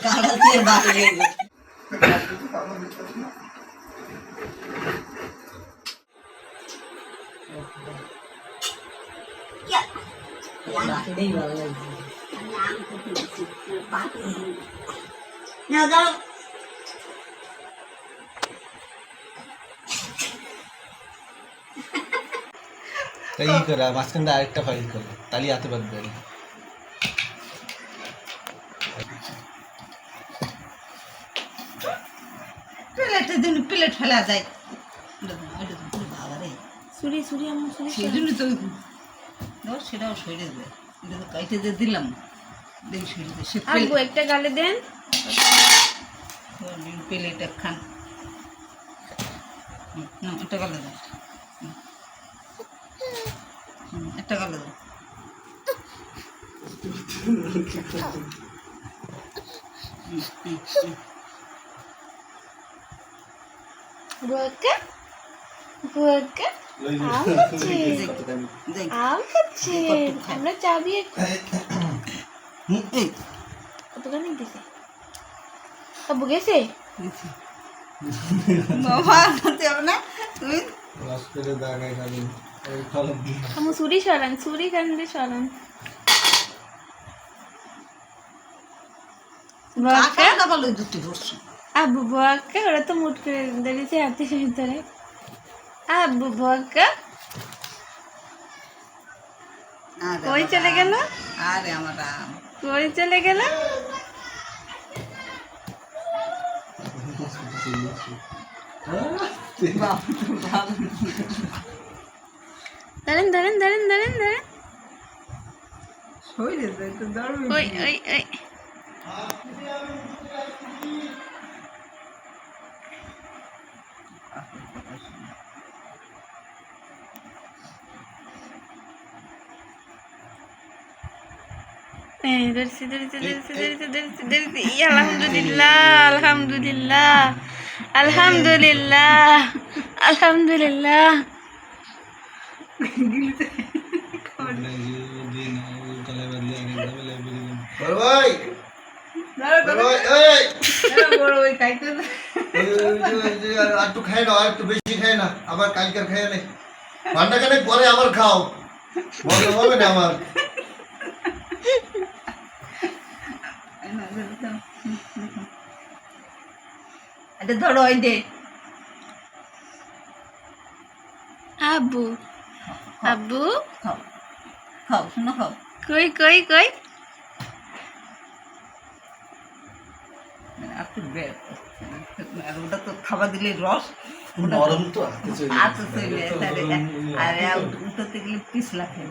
কাটা দিয়ে বাড়ি ই করা মাঝখানটা আরেকটা ফাইল করো তালি হাতে বাঁধবে প্লেটের দিন প্লেট ফেলা যায় বাবা রে সুরি সুরি আমার সুরি সেই জন্য তো ধর সেটাও সরে দেবে এটা তো কাইটে দিয়ে দিলাম দেখি সরে দেবে সে আব্বু একটা গালে দেন প্লেট একখান না একটা গালে দেন একটা গালে দেন বুয়াক্কা বুয়াক্কা আম খাচ্ছে আম খাচ্ছে আমরা চাবি কতখানি দিছে আব্বু গেছে বাবা আনতে হবে না তুমি রস করে দাগাই খাবি ওই কলম দিয়ে আমু সুরি সরান সুরি কান্দে সরান বুয়াক্কা কাটা বলো দুটি ধরছি আব্বু বুয়াক্কা ওরা তো মুট করে দাঁড়িয়েছে হাতের ভিতরে আব্বু বুয়াক্কা কই চলে গেল আরে আমার আম কই চলে গেল দাঁড়ান দাঁড়ান দাঁড়ান দাঁড়ান দাঁড়ান সরে যায় তো দাঁড়াবে ওই ওই ওই ধরছি ধরছি ধরছি ধরছি ধরছি ধরছি আলহামদুলিল্লাহ আলহামদুলিল্লাহ আলহামদুলিল্লাহ আলহামদুলিল্লাহ গলায় বাঁধলে অনেক দামে লাগবে ভাই বড় ওই কাইতে একটু খাই না একটু বেশি খাই না আবার কালকের খাই না ঘন্টা খানেক পরে আবার খাও মজা হবে না আমার এটা ধরো ওই দে আব্বু আব্বু খাও খাও শোনো খাও কই কই কই একটু বের আর ওটা তো খাবার দিলে রস নরম তো আচ্ছা চলে আরে উঠতে গেলে পিছলা খেয়ে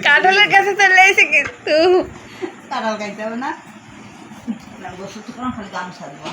কাঁঠালের কাছে চলে এসে কিন্তু কাঁঠাল খাইতে হবে না বসে তো খালি গান সাজবা